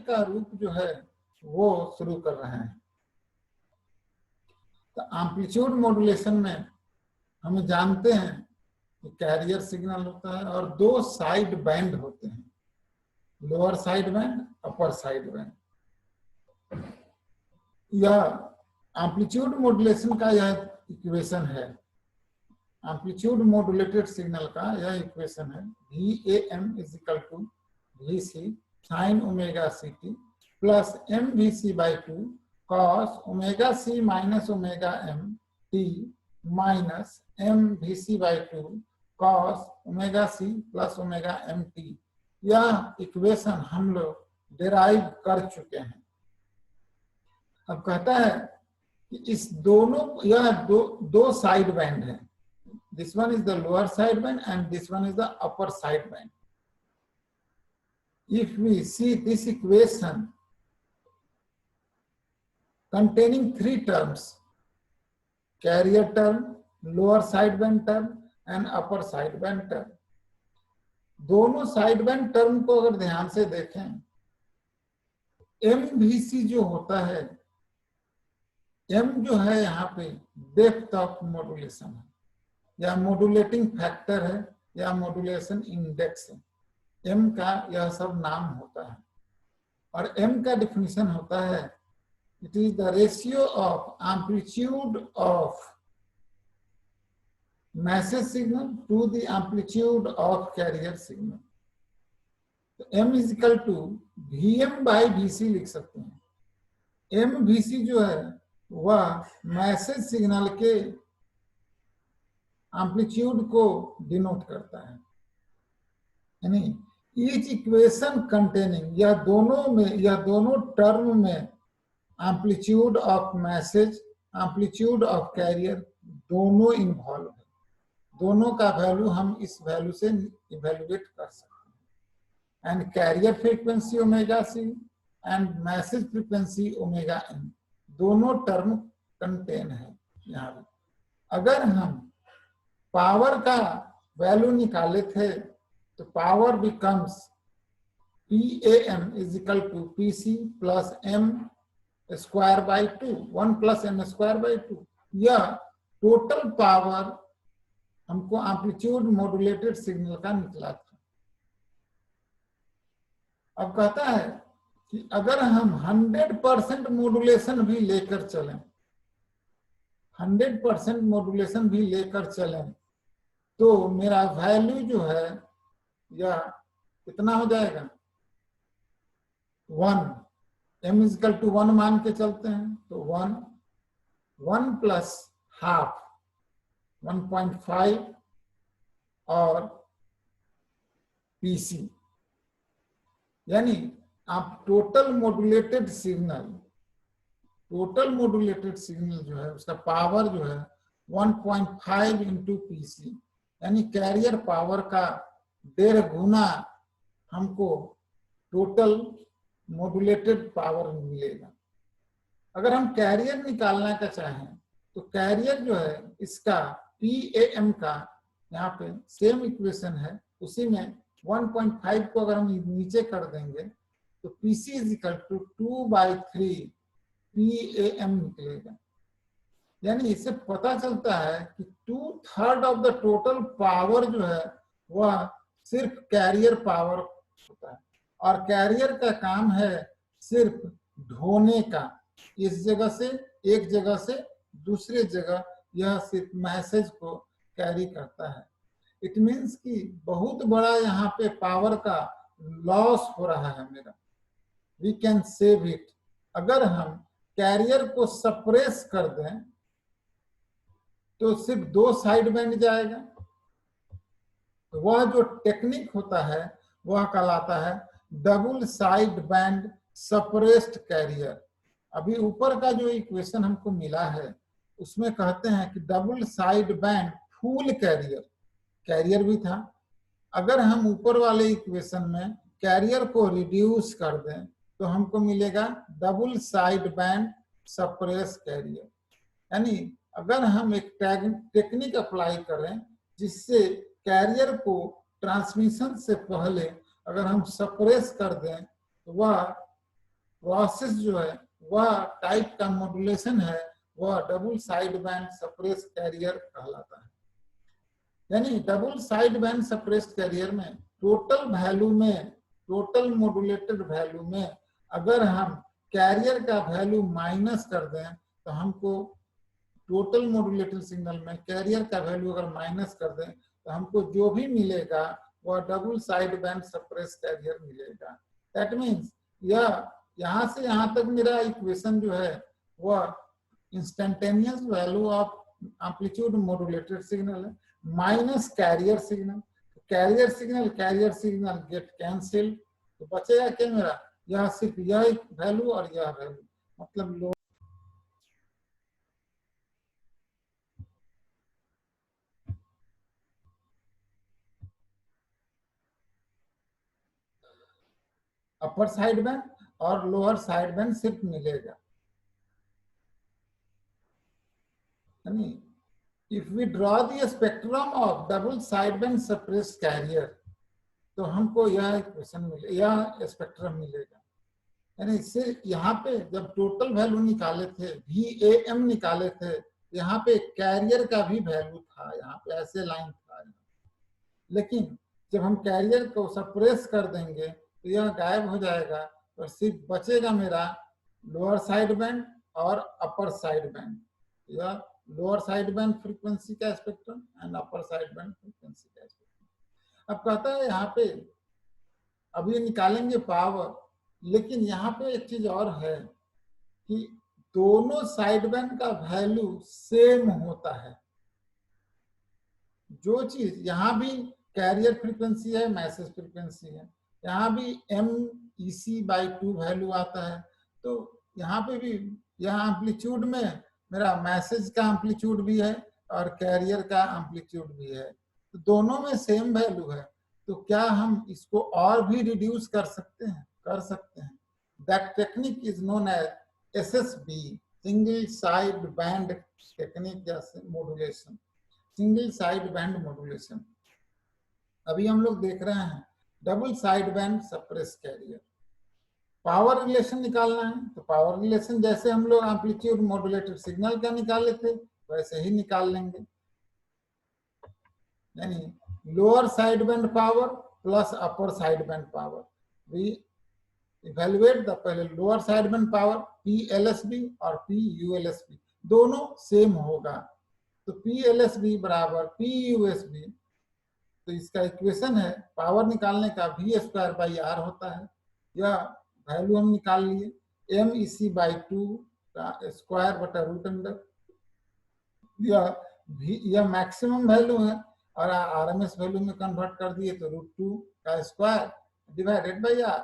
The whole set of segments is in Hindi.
का रूप जो है वो शुरू कर रहे हैं। तो एम्पलीट्यूड मॉड्यूलेशन में हम जानते हैं कि कैरियर सिग्नल होता है और दो साइड बैंड होते हैं, लोअर साइड बैंड, अपर साइड बैंड। यह एम्पलीट्यूड मॉड्यूलेशन का यह इक्वेशन है, एम्पलीट्यूड मॉड्यूलेटेड सिग्नल का यह इक्वेशन है, VAM is equal to VC sin omega CT plus MVC/2 cos omega C minus omega M T minus MVC/2 cos omega C plus omega M T। यह इक्वेशन हम लोग डिराइव कर चुके हैं। अब कहता है कि इस दोनों, यह दो साइड बैंड है, this one is the lower side band and this one is the upper side band. If we see this equation containing three terms, carrier term, lower side band term and upper side band term, दोनों साइड बैंड टर्म को अगर ध्यान से देखें, MVC जो होता है, M जो है यहाँ पे डेप्थ ऑफ मॉड्यूलेशन है या मॉड्यूलेटिंग फैक्टर है या मॉड्यूलेशन इंडेक्स है, M का यह सब नाम होता है। और M का डिफिनीशन होता है, it is the ratio of amplitude of message signal to the amplitude of carrier signal. तो M is equal to VM/VC लिख सकते हैं। MVC जो है वह मैसेज सिग्नल के एम्पलीट्यूड को डिनोट करता है, यानी ईच इक्वेशन कंटेनिंग, यह दोनों टर्म में amplitude of message, amplitude of carrier दोनों इन्वॉल्व है। दोनों का वैल्यू हम इस वैल्यू से इवेल्युएट कर सकते हैं। And carrier frequency omega C and message frequency omega M दोनों टर्म कंटेन है यहाँ पे। अगर हम पावर का वैल्यू निकाले थे तो power becomes PAM is equal to PC plus M²/2, 1 plus M²/2। यह टोटल पावर हमको एम्पलीट्यूड मॉड्यूलेटेड सिग्नल का निकला था। अब कहता है कि अगर हम 100% मॉड्यूलेशन भी लेकर चलें, 100% मॉड्यूलेशन भी लेकर चलें तो मेरा वैल्यू जो है यह कितना हो जाएगा, 1, M इज इक्वल टू 1 मान के चलते हैं तो 1 प्लस हाफ 1.5 और PC, यानी आप टोटल मॉड्यूलेटेड सिग्नल जो है उसका पावर जो है 1.5 इंटू PC, यानी कैरियर पावर का 1.5 गुना हमको टोटल मॉड्यूलेटेड पावर मिलेगा। अगर हम कैरियर निकालना का चाहें तो कैरियर जो है इसका PAM का यहाँ पे सेम इक्वेशन है, उसी में 1.5 को अगर हम नीचे कर देंगे तो PC is equal to 2/3 PAM निकलेगा। यानी इससे पता चलता है कि 2/3 ऑफ द टोटल पावर जो है वह सिर्फ कैरियर पावर होता है, और कैरियर का काम है सिर्फ ढोने का, इस जगह से एक जगह से दूसरे जगह यह सिर्फ मैसेज को कैरी करता है। इट मीन्स कि बहुत बड़ा यहाँ पे पावर का लॉस हो रहा है मेरा। We can save it. अगर हम कैरियर को सप्रेस कर दें तो सिर्फ 2 साइड बैंड जाएगा। तो वह जो टेक्निक होता है वह कहलाता है double side band suppressed career. अभी ऊपर का जो इक्वेशन हमको मिला है उसमें कहते हैं कि double side band full carrier भी था। अगर हम ऊपर वाले इक्वेशन में कैरियर को रिड्यूस कर दें तो हमको मिलेगा double side band suppress carrier. यानी अगर हम एक टेक्निक अप्लाई करें जिससे कैरियर को ट्रांसमिशन से पहले अगर हम सप्रेस कर दें तो वह प्रोसेस जो है वह टाइप का मॉड्यूलेशन है, वह double side band suppress carrier कहलाता है। यानी double side band suppress carrier में टोटल वैल्यू में, टोटल मॉड्यूलेटेड वैल्यू में अगर हम कैरियर का वैल्यू माइनस कर दें तो हमको टोटल मॉड्यूलेटेड सिग्नल में कैरियर का वैल्यू अगर माइनस कर दें तो हमको जो भी मिलेगा वह double side band suppress carrier मिलेगा। दैट मीन्स यह यहाँ से यहाँ तक मेरा इक्वेशन जो है वह instantaneous value of amplitude modulated signal है minus carrier signal. Carrier signal get cancel, तो बचेगा क्या मेरा, यह सिर्फ यह वैल्यू और यह वैल्यू, मतलब लो अपर साइड बैंड और लोअर साइड बैंड सिर्फ मिलेगा। यानी if we draw the spectrum of double side band suppressed carrier तो हमको यह इक्वेशन मिले, यह स्पेक्ट्रम मिलेगा। यानी इससे यहाँ पे जब टोटल वैल्यू निकाले थे, VAM निकाले थे, यहाँ पे कैरियर का भी वैल्यू था, यहाँ पे ऐसे लाइन था। लेकिन जब हम कैरियर को सप्रेस कर देंगे तो यह गायब हो जाएगा और सिर्फ बचेगा मेरा लोअर साइड बैंड और अपर साइड बैंड। यह लोअर साइड बैंड फ्रीक्वेंसी का spectrum and upper side band frequency का स्पेक्ट्रम। अब कहता है यहाँ पे अभी निकालेंगे पावर, लेकिन यहाँ पे एक चीज और है कि दोनों साइड बैंड का वैल्यू सेम होता है। जो चीज यहाँ भी कैरियर फ्रीक्वेंसी है, मैसेज फ्रीक्वेंसी है, यहाँ भी MEC/2 वैल्यू आता है, तो यहाँ पे भी यहाँ एम्पलीट्यूड में मेरा मैसेज का एम्पलीट्यूड भी है और कैरियर का एम्पलीट्यूड भी है, तो दोनों में सेम वैल्यू है। तो क्या हम इसको और भी रिड्यूस कर सकते हैं? कर सकते हैं। That technique is known as SSB, single side band technique या modulation, single side band modulation. अभी हम लोग देख रहे हैं double side band suppress carrier. Power relation निकालना है तो पावर रिलेशन जैसे हम लोग एम्पलीट्यूड मॉड्यूलेटेड सिग्नल का निकाले थे वैसे ही निकाल लेंगे। यानी lower side band power plus upper side band power, we evaluate the पहले lower side band power PLSB और PULSB दोनों सेम होगा, तो PLSB बराबर PUSB, तो इसका इक्वेशन है पावर निकालने का V²/R होता है। यह वैल्यू हम निकाल लिए MEC/2 का स्क्वायर बटा रूट अंडर, यह मैक्सिमम वैल्यू है और RMS वैल्यू में कन्वर्ट कर दिए तो √2 का square divided by R,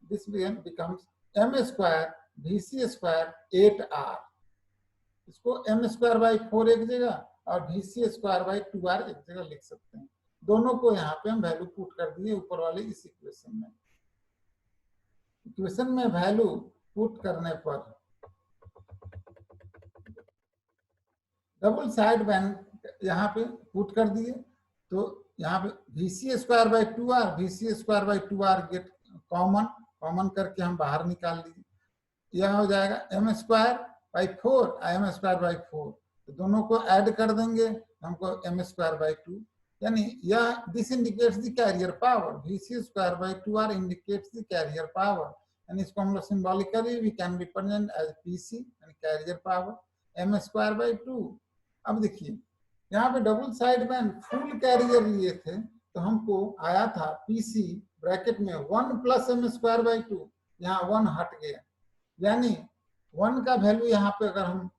this becomes M² VC² 8R। इसको M²/4 एक जगह और VC²/2R एक जगह लिख सकते हैं। दोनों को यहाँ पे हम वैल्यू पुट कर दिए ऊपर वाले इस इक्वेशन में। इक्वेशन में वैल्यू पुट करने पर डबल साइड बैंड यहाँ पे पुट कर दिए तो यहाँ पे VC²/2R, VC²/2R गेट कॉमन करके हम बाहर निकाल लिए, यह हो जाएगा M²/4 M²/4, तो दोनों को ऐड कर देंगे हमको M²/2, यानी यह this indicates the carrier power, VC²/2R indicates the carrier power, यानी इसको हम लोग symbolically we can represent as PC यानी कैरियर पावर M²/2। अब देखिए यहाँ पे double side band full carrier लिए थे तो हमको आया था PC ब्रैकेट में 1 + M²/2, यहाँ 1 हट गया, यानी 1 का वैल्यू यहाँ पे अगर हम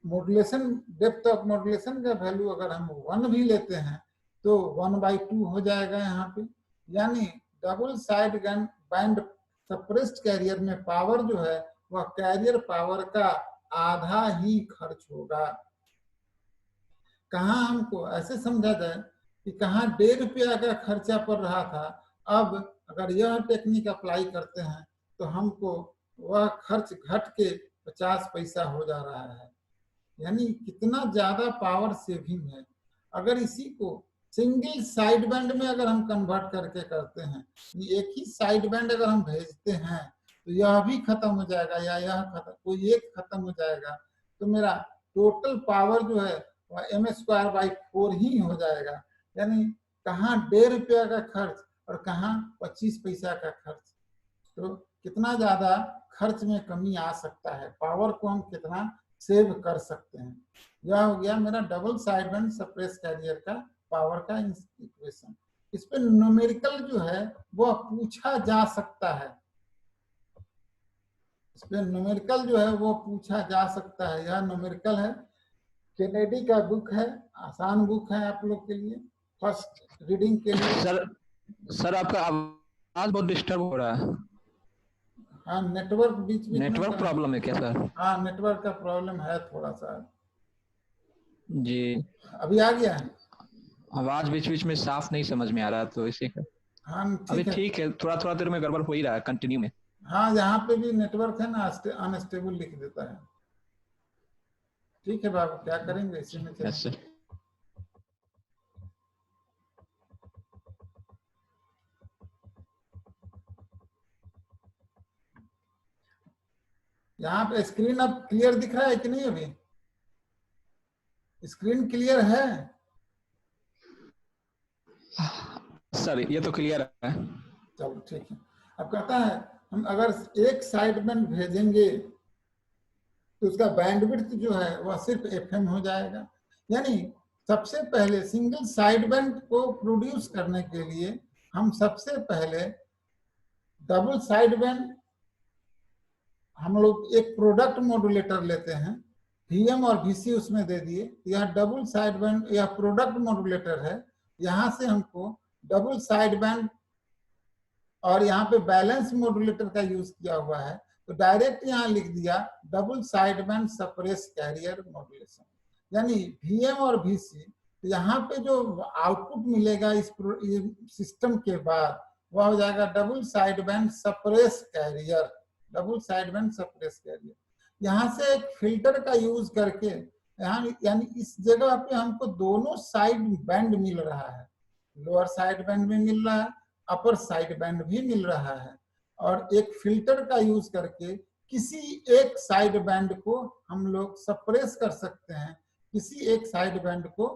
मॉड्यूलेशन डेप्थ ऑफ मॉड्यूलेशन का वैल्यू अगर हम 1 भी लेते हैं तो 1/2 हो जाएगा यहाँ पे। यानी double side band suppressed career में पावर जो है वह कैरियर पावर का आधा ही खर्च होगा। कहाँ हमको ऐसे समझा जाए कि कहाँ ₹1.5 का खर्चा पड़ रहा था, अब अगर यह टेक्निक अप्लाई करते हैं तो हमको वह खर्च घट के 50 पैसा हो जा रहा है। यानी कितना ज्यादा पावर सेविंग है। अगर इसी को सिंगल साइड बैंड में अगर हम कन्वर्ट करके करते हैं, एक ही साइड बैंड अगर हम भेजते हैं तो यह भी खत्म हो जाएगा या यह खत्म, कोई एक खत्म हो जाएगा, तो मेरा टोटल पावर जो है वह m²/4 ही हो जाएगा। यानी कहाँ 1.5 रुपया का खर्च और कहाँ 25 पैसा का खर्च, तो कितना ज्यादा खर्च में कमी आ सकता है, पावर को हम कितना सेव कर सकते हैं। यह हो गया मेरा double side band suppress carrier का पावर का इक्वेशन। इस पे न्यूमेरिकल जो है वो पूछा जा सकता है, इस पे न्यूमेरिकल जो है वो पूछा जा सकता है। यह न्यूमेरिकल है, केनेडी का बुक है, आसान बुक है आप लोग के लिए फर्स्ट रीडिंग के लिए। सर आपका आवाज बहुत डिस्टर्ब हो रहा है। हाँ, नेटवर्क बीच बीच में नेटवर्क प्रॉब्लम है क्या सर? हाँ, नेटवर्क का प्रॉब्लम है थोड़ा सा जी। अभी आ गया है, आवाज बीच बीच में साफ नहीं समझ में आ रहा, तो इसी का हाँ अभी ठीक है। ठीक है, थोड़ा थोड़ा देर में गड़बड़ हो ही रहा है कंटिन्यू में। हाँ, यहाँ पे भी नेटवर्क है ना, अनस्टेबल लिख देता है। ठीक है बाबू, क्या करेंगे इसी में यस सर। यहाँ पे स्क्रीन अब क्लियर दिख रहा है कि नहीं? अभी स्क्रीन क्लियर है सर? ये तो क्लियर है। चलो ठीक है। अब कहता है हम अगर एक साइड बैंड भेजेंगे तो उसका बैंडविड्थ जो है वह सिर्फ FM हो जाएगा। यानी सबसे पहले सिंगल साइड बैंड को प्रोड्यूस करने के लिए हम सबसे पहले डबल साइड बैंड, हम लोग एक प्रोडक्ट मॉड्यूलेटर लेते हैं, VM और VC उसमें दे दिए, यह डबल साइड बैंड, यह प्रोडक्ट मॉड्यूलेटर है। यहाँ से हमको डबल साइड बैंड और यहाँ पे बैलेंस मॉड्यूलेटर का यूज किया हुआ है, तो डायरेक्ट यहाँ लिख दिया double side band suppress carrier modulation. यानी VM और VC, तो यहाँ पे जो आउटपुट मिलेगा इस सिस्टम के बाद वह हो जाएगा double side band suppress carrier, double side band suppress carrier. यहाँ से एक फिल्टर का यूज करके यहाँ, यानी इस जगह पे हमको दोनों साइड बैंड मिल रहा है, लोअर साइड बैंड भी मिल रहा है, अपर साइड बैंड भी मिल रहा है, और एक फिल्टर का यूज करके किसी एक साइड बैंड को हम लोग सप्रेस कर सकते हैं, किसी एक साइड बैंड को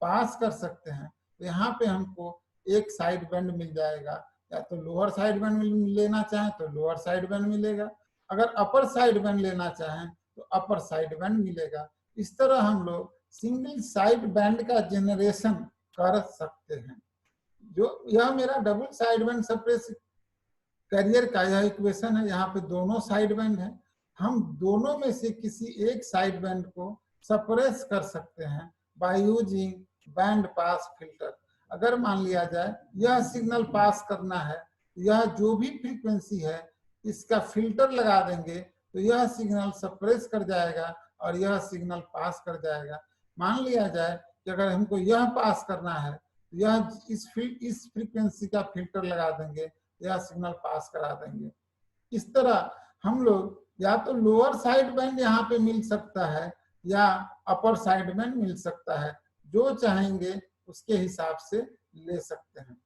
पास कर सकते हैं। तो यहाँ पे हमको एक साइड बैंड मिल जाएगा, या तो लोअर साइड बैंड लेना चाहें तो लोअर साइड बैंड मिलेगा, अगर अपर साइड बैंड लेना चाहें तो अपर साइड बैंड मिलेगा। इस तरह हम लोग सिंगल साइड बैंड का जनरेशन कर सकते हैं। जो यह मेरा double side band suppress carrier का यह इक्वेशन है, यहाँ पे दोनों साइड बैंड है, हम दोनों में से किसी एक साइड बैंड को सप्रेस कर सकते हैं by using band pass filter. अगर मान लिया जाए यह सिग्नल पास करना है, यह जो भी फ्रीक्वेंसी है इसका फिल्टर लगा देंगे तो यह सिग्नल सप्रेस कर जाएगा और यह सिग्नल पास कर जाएगा। मान लिया जाए कि अगर हमको यह पास करना है, यह इस फ्रीक्वेंसी का फिल्टर लगा देंगे, यह सिग्नल पास करा देंगे। इस तरह हम लोग या तो लोअर साइड बैंड यहाँ पे मिल सकता है या अपर साइड बैंड मिल सकता है, जो चाहेंगे उसके हिसाब से ले सकते हैं।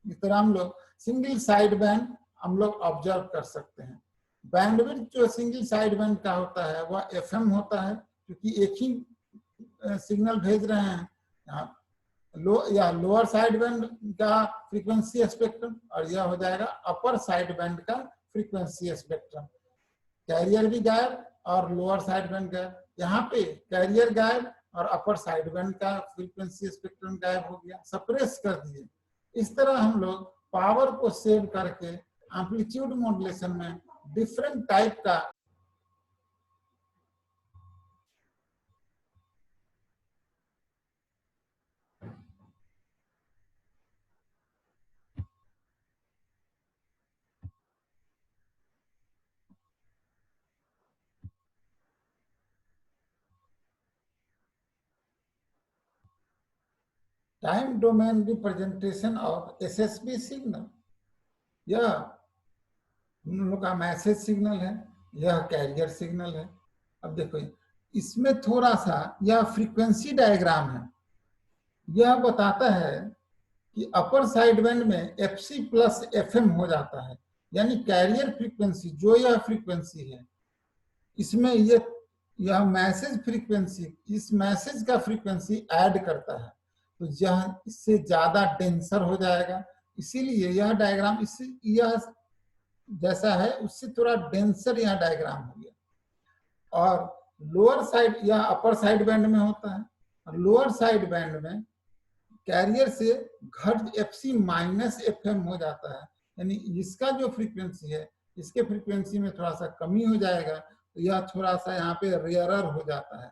इस तरह हम लोग सिंगल साइड बैंड हम लोग ऑब्जर्व कर सकते हैं। बैंडविड्थ जो सिंगल साइड बैंड का होता है वह FM होता है, क्योंकि एक ही सिग्नल भेज रहे हैं। यहाँ लोअर साइड बैंड का फ्रीक्वेंसी स्पेक्ट्रम और यह हो जाएगा अपर साइड बैंड का फ्रीक्वेंसी स्पेक्ट्रम। कैरियर भी गायब और लोअर साइड बैंड गायब, यहाँ पे कैरियर गायब और अपर साइड बैंड का फ्रीक्वेंसी स्पेक्ट्रम गायब हो गया, सप्रेस कर दिए। इस तरह हम लोग पावर को सेव करके एम्पलीट्यूड मॉड्यूलेशन में डिफरेंट टाइप का time domain representation of SSB signal. यह उन लोग का मैसेज सिग्नल है, यह कैरियर सिग्नल है। अब देखो इसमें थोड़ा सा यह फ्रीक्वेंसी डायग्राम है, यह बताता है कि अपर साइड बैंड में FC प्लस FM हो जाता है, यानी कैरियर फ्रीक्वेंसी जो यह फ्रीक्वेंसी है, इसमें यह मैसेज फ्रीक्वेंसी, इस मैसेज का फ्रीक्वेंसी ऐड करता है, तो यह इससे ज्यादा डेंसर हो जाएगा। इसीलिए यह डायग्राम इससे यह जैसा है उससे थोड़ा डेंसर यह डायग्राम हो गया। और लोअर साइड या अपर साइड बैंड में होता है, और लोअर साइड बैंड में कैरियर से घट एफसी माइनस एफएम हो जाता है, यानी इसका जो फ्रीक्वेंसी है इसके फ्रीक्वेंसी में थोड़ा सा कमी हो जाएगा, तो यह थोड़ा सा यहाँ पे रेयरर हो जाता है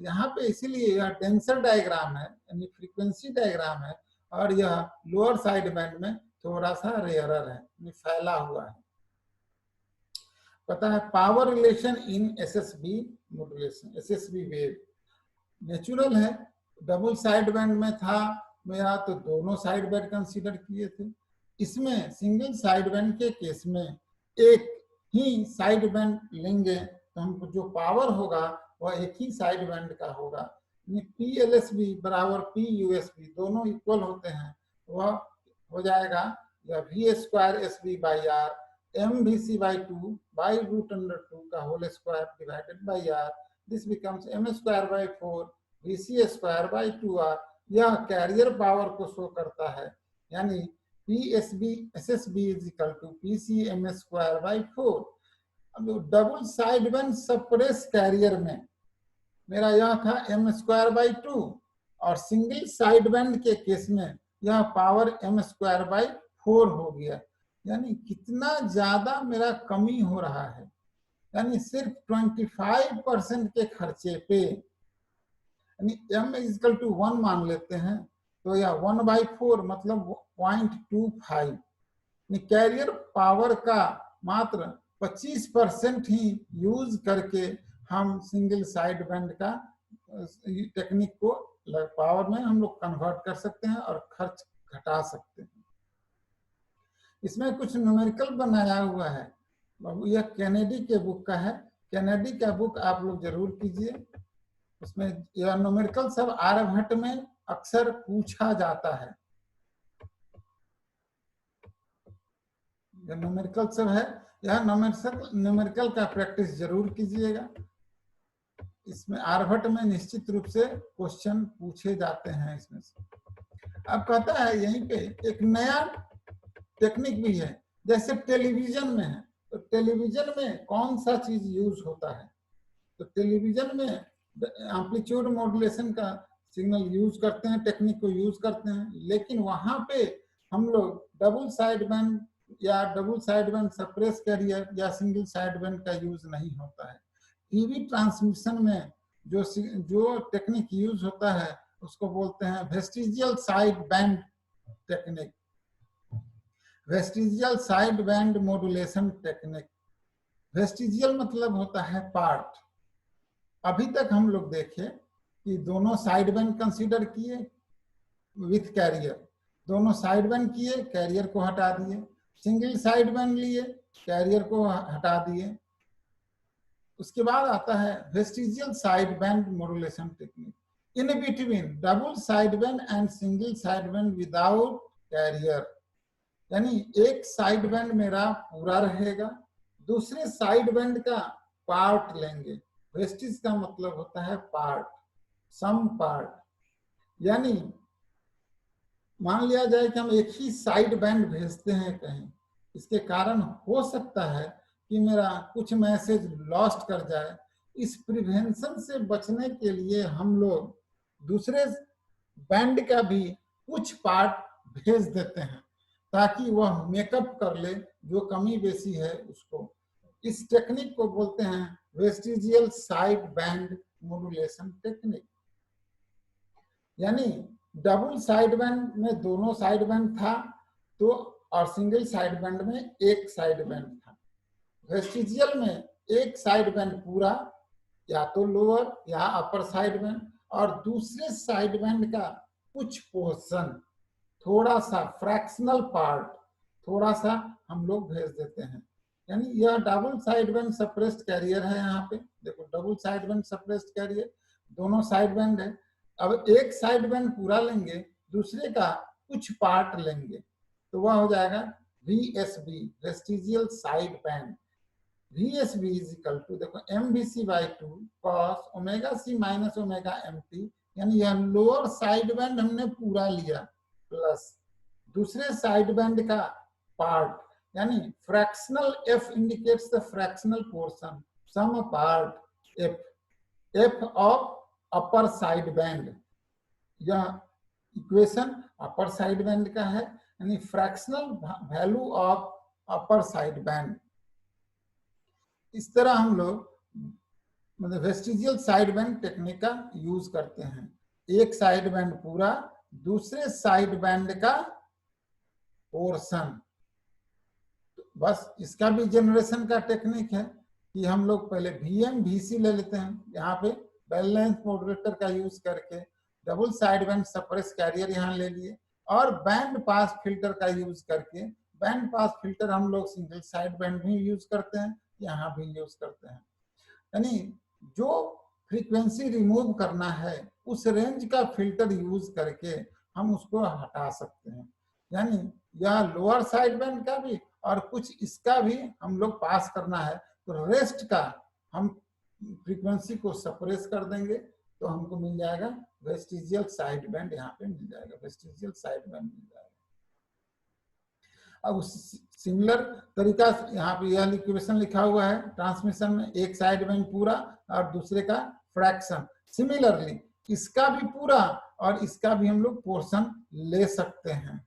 यहाँ पे। इसीलिए यह डेंसर डायग्राम है, यानी फ्रीक्वेंसी डायग्राम है, और यह लोअर साइड बैंड में थोड़ा सा रेयरर है, यानी फैला हुआ है। पता है power relation in SSB modulation, SSB wave natural है। डबल साइड बैंड में था मेरा तो दोनों साइड बैंड कंसीडर किए थे। इसमें सिंगल साइड बैंड के केस में एक ही साइड बैंड लेंगे तो हमको जो पावर होगा वह एक ही साइड बैंड का होगा। PLSB बराबर PUSB दोनों इक्वल होते हैं, वह हो जाएगा या V²SB/R MVC/2 by √2 का whole square divided by R, this becomes M²/4 VC²/2R। यह कैरियर पावर को शो करता है, यानी SSB is equal to PCM²/4। अब double side band suppress carrier में मेरा यह था M²/2 और सिंगल साइड बैंड के केस में यह पावर M²/4 हो गया, यानी कितना ज्यादा मेरा कमी हो रहा है, यानी सिर्फ 25% के खर्चे पे, यानी M is equal to 1 मान लेते हैं तो यह 1/4 मतलब 0.25, कैरियर पावर का मात्र 25% ही यूज करके हम सिंगल साइड बैंड का टेक्निक को पावर में हम लोग कन्वर्ट कर सकते हैं और खर्च घटा सकते हैं। इसमें कुछ न्यूमेरिकल बनाया हुआ है, यह कैनेडी के बुक का है, कैनेडी का बुक आप लोग जरूर कीजिए। उसमें यह न्यूमेरिकल सब आर्यभट्ट में अक्सर पूछा जाता है, न्यूमेरिकल सब है, यह न्यूमेरिकल का प्रैक्टिस जरूर कीजिएगा। इसमें आर्यभट्ट में निश्चित रूप से क्वेश्चन पूछे जाते हैं इसमें से। अब कहता है यहीं पे एक नया टेक्निक भी है, जैसे टेलीविजन में है, तो टेलीविजन में कौन सा चीज यूज होता है, तो टेलीविजन में एम्पलीट्यूड मॉड्यूलेशन का सिग्नल यूज करते हैं, टेक्निक को यूज करते हैं, लेकिन वहां पे हम लोग डबल साइड बैंड या double side band suppress carrier या सिंगल साइड बैंड का यूज नहीं होता है। टीवी ट्रांसमिशन में जो टेक्निक यूज होता है उसको बोलते हैं vestigial side band technique, vestigial side band modulation technique. Vestigial मतलब होता है पार्ट। अभी तक हम लोग देखे कि दोनों साइड बैंड कंसीडर किए विथ कैरियर, दोनों साइड बैंड किए, कैरियर को हटा दिए, सिंगल साइड बैंड लिए, कैरियर को हटा दिए। उसके बाद आता है vestigial side band modulation technique, in between double side band and single side band without carrier, यानी एक साइड बैंड मेरा पूरा रहेगा, दूसरे साइड बैंड का पार्ट लेंगे। वेस्टिज का मतलब होता है पार्ट, सम पार्ट, यानी मान लिया जाए कि हम एक ही साइड बैंड भेजते हैं कहीं, इसके कारण हो सकता है कि मेरा कुछ मैसेज लॉस्ट कर जाए। इस प्रिवेंशन से बचने के लिए हम लोग दूसरे बैंड का भी कुछ पार्ट भेज देते हैं ताकि वह मेकअप कर ले जो कमी बेसी है उसको। इस टेक्निक को बोलते हैं vestigial side band modulation technique. यानी डबल साइड बैंड में दोनों साइड बैंड था तो, और सिंगल साइड बैंड में एक साइड बैंड था। वेस्टिजियल में एक साइड बैंड पूरा, या तो लोअर या अपर साइड बैंड, और दूसरे साइड बैंड का कुछ पोर्शन, थोड़ा सा फ्रैक्शनल पार्ट थोड़ा सा हम लोग भेज देते हैं। यानी यह double side band suppressed career है। यहाँ पे देखो double side band suppressed career, दोनों साइड बैंड है। अब एक साइड बैंड पूरा लेंगे, दूसरे का कुछ पार्ट लेंगे, तो वह हो जाएगा VSB vestigial side band, VSB is equal to देखो MVC/2 cos omega C minus omega MT, यानी यह लोअर साइड बैंड हमने पूरा लिया प्लस दूसरे साइड बैंड का पार्ट, यानी fractional F indicates the fractional portion, some part F of upper side band. यह इक्वेशन अपर साइड बैंड का है, यानी fractional value of upper side band. इस तरह हम लोग मतलब वेस्टिजियल साइड बैंड टेक्निक का यूज करते हैं। एक साइड बैंड पूरा, दूसरे साइड बैंड का पोर्शन। बस इसका भी जनरेशन का टेक्निक है कि हम लोग पहले VM VC ले लेते हैं, यहाँ पे बैलेंस मॉड्यूलेटर का यूज करके double side band suppress carrier यहाँ ले लिए, और बैंड पास फिल्टर का यूज करके, बैंड पास फिल्टर हम लोग सिंगल साइड बैंड भी यूज करते हैं, यहाँ भी यूज करते हैं। यानी जो फ्रीक्वेंसी रिमूव करना है उस रेंज का फिल्टर यूज करके हम उसको हटा सकते हैं। यानी यह लोअर साइड बैंड का भी और कुछ इसका भी हम लोग पास करना है, तो रेस्ट का हम फ्रीक्वेंसी को सप्रेस कर देंगे, तो हमको मिल जाएगा वेस्टिजियल साइड बैंड, यहाँ पे मिल जाएगा वेस्टिजियल साइड बैंड मिल जाएगा। अब सिमिलर तरीका यहाँ पे यह इक्वेशन लिखा हुआ है, ट्रांसमिशन में एक साइड बैंड पूरा और दूसरे का फ्रैक्शन। सिमिलरली इसका भी पूरा और इसका भी हम लोग पोर्शन ले सकते हैं।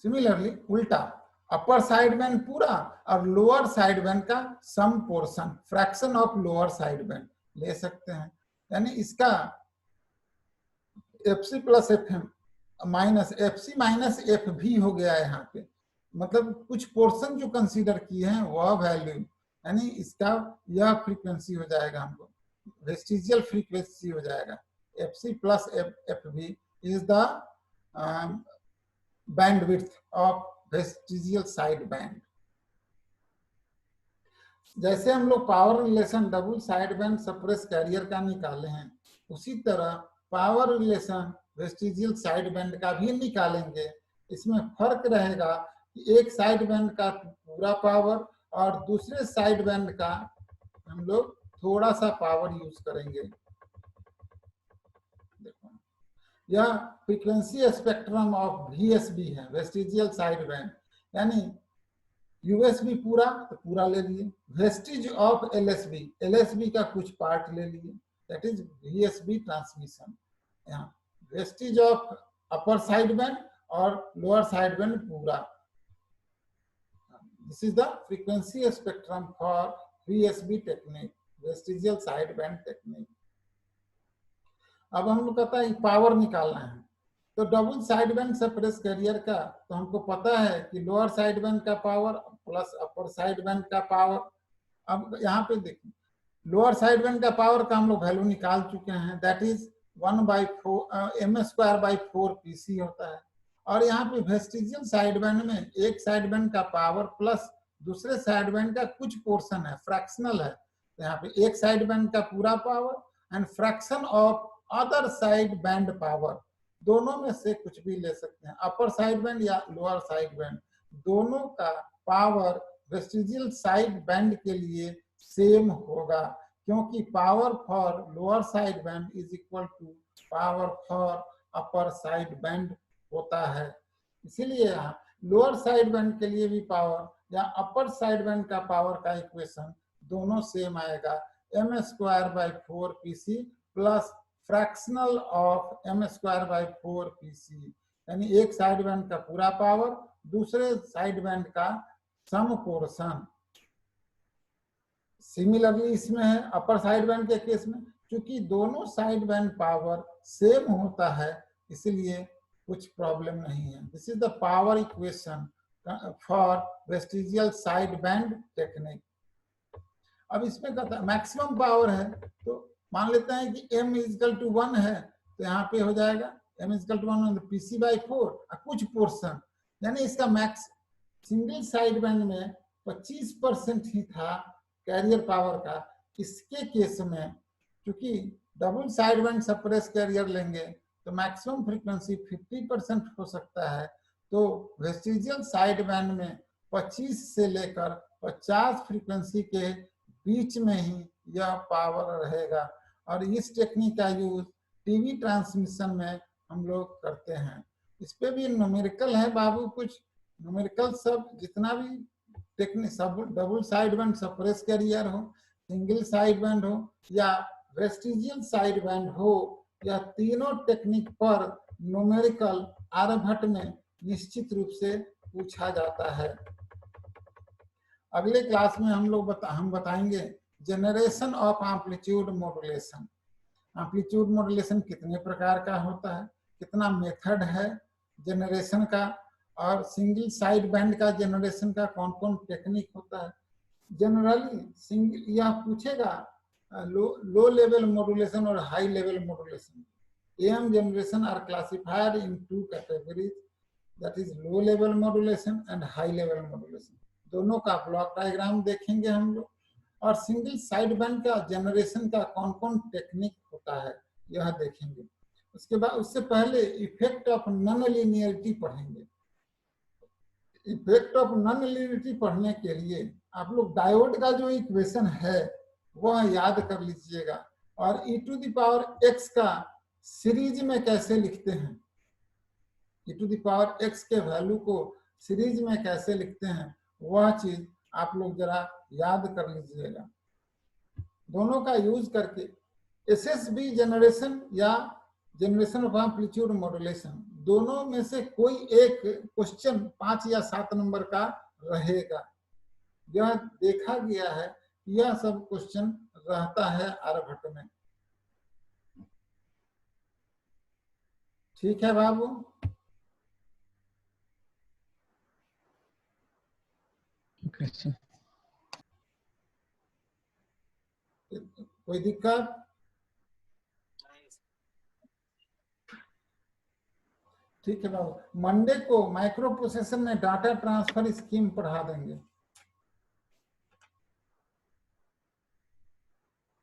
सिमिलरली उल्टा अपर साइड बैंड पूरा और लोअर साइड बैंड का some portion, fraction of lower side band ले सकते हैं। यानी इसका FC plus FM minus FC minus F भी हो गया है यहाँ पे, मतलब कुछ पोर्शन जो कंसीडर किए हैं वह वैल्यू, यानी इसका यह फ्रीक्वेंसी हो जाएगा, हमको वेस्टिजियल फ्रीक्वेंसी हो जाएगा। FC plus FV is the bandwidth of vestigial side band। जैसे हम लोग power relation double side band suppress carrier का निकाले हैं, उसी तरह power relation vestigial side band का भी निकालेंगे। इसमें फर्क रहेगा कि एक साइड बैंड का पूरा पावर और दूसरे साइड बैंड का हम लोग थोड़ा सा पावर यूज करेंगे। देखो यह फ्रीक्वेंसी स्पेक्ट्रम ऑफ VSB है, वेस्टिजियल साइड बैंड, यानी USB पूरा तो पूरा ले लिए, वेस्टिज ऑफ LSB का कुछ पार्ट ले लिए, दैट इज VSB ट्रांसमिशन। यहाँ vestige of upper side band और लोअर साइड बैंड पूरा। This is the frequency spectrum for VSB technique, vestigial side band technique. अब हम लोग कहता है पावर निकालना है, तो double side band suppress carrier का तो हमको पता है कि लोअर साइड बैंड का power plus upper side band का पावर। अब यहाँ पे देखिए लोअर साइड बैंड का पावर का हम लोग वैल्यू निकाल चुके हैं, दैट इज 1/4 m²/4 PC होता है। और यहाँ पे वेस्टिजियल साइड बैंड में एक साइड बैंड का पावर प्लस दूसरे साइड बैंड का कुछ पोर्शन है, फ्रैक्शनल है, तो यहाँ पे एक साइड बैंड का पूरा power and fraction of other side band power, दोनों में से कुछ भी ले सकते हैं, अपर साइड बैंड या लोअर साइड बैंड, दोनों का पावर वेस्टिजियल साइड बैंड के लिए सेम होगा, क्योंकि power for lower side band is equal to power for upper side band होता है। इसीलिए लोअर साइड बैंड के लिए भी पावर या अपर साइड बैंड का पावर का इक्वेशन दोनों सेम आएगा, m²/4 PC plus fractional of m²/4 PC, यानी एक साइड बैंड का पूरा पावर दूसरे साइड बैंड का सम पोर्शन। सिमिलरली इसमें है अपर साइड बैंड के केस में, क्योंकि दोनों साइड बैंड पावर सेम होता है इसलिए कुछ प्रॉब्लम नहीं है। This is the power equation for vestigial side band technique. अब इसमें कहता है मैक्सिमम पावर है, तो मान लेते हैं कि m = 1 है, तो यहाँ पे हो जाएगा m = 1 PC/4 कुछ पोर्शन, यानी इसका मैक्स सिंगल साइड बैंड में 25% ही था, कैरियर पावर का, इसके केस में क्योंकि double side band suppress carrier लेंगे तो मैक्सिमम फ्रीक्वेंसी 50% हो सकता है, तो वेस्टिजियल साइड बैंड में 25 से लेकर 50 फ्रीक्वेंसी के बीच में ही यह पावर रहेगा। और इस टेक्निक का यूज टीवी ट्रांसमिशन में हम लोग करते हैं। इस पे भी न्यूमेरिकल है बाबू, कुछ न्यूमेरिकल सब जितना भी टेक्निक, सब double side band suppress carrier हो, सिंगल साइड बैंड हो या वेस्टिजियल साइड बैंड हो, या तीनों टेक्निक पर न्यूमेरिकल आर्यभट्ट में निश्चित रूप से पूछा जाता है। अगले क्लास में हम बताएंगे generation of amplitude modulation. Amplitude modulation कितने प्रकार का होता है, कितना मेथड है जनरेशन का, और सिंगल साइड बैंड का जनरेशन का कौन कौन टेक्निक होता है। जनरली सिंगल यह पूछेगा लो लेवल मॉड्यूलेशन और high level modulation. AM generation are classified in 2 categories, that is low level modulation and high level modulation. दोनों का ब्लॉक डायग्राम देखेंगे हम लोग, और सिंगल साइड बैंड का जनरेशन का कौन कौन टेक्निक होता है यह देखेंगे। उसके बाद उससे पहले इफेक्ट ऑफ नॉन लीनियरिटी पढ़ेंगे। इफेक्ट ऑफ नॉन लीनियरिटी पढ़ने के लिए आप लोग डायोड का जो इक्वेशन है वह याद कर लीजिएगा, और e⁻x का सीरीज में कैसे लिखते हैं, e⁻x के वैल्यू को सीरीज में कैसे लिखते हैं वह चीज आप लोग जरा याद कर लीजिएगा। दोनों का यूज करके SSB जनरेशन या जनरेशन ऑफ एम्पलीट्यूड मॉड्यूलेशन, दोनों में से कोई एक क्वेश्चन 5 या 7 नंबर का रहेगा। यह देखा गया है, यह सब क्वेश्चन रहता है आर्यभट्ट में। ठीक है बाबू। कोई दिक्कत? ठीक है बाबू, मंडे को माइक्रो प्रोसेसर में डाटा ट्रांसफर स्कीम पढ़ा देंगे।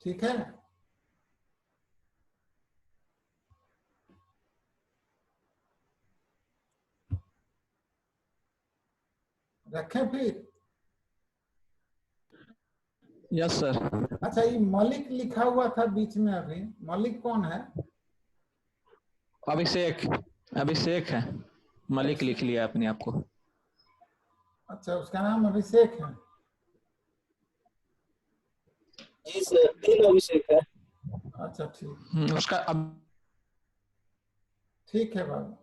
ठीक है, रखें फिर। Yes sir. अच्छा, ये मलिक लिखा हुआ था बीच में, अभी मलिक कौन है? अभिषेक है, मलिक लिख लिया अपने आप को। अच्छा, उसका नाम अभिषेक है? जी सर, तीन अभिषेक है। अच्छा ठीक, उसका ठीक है बाबू।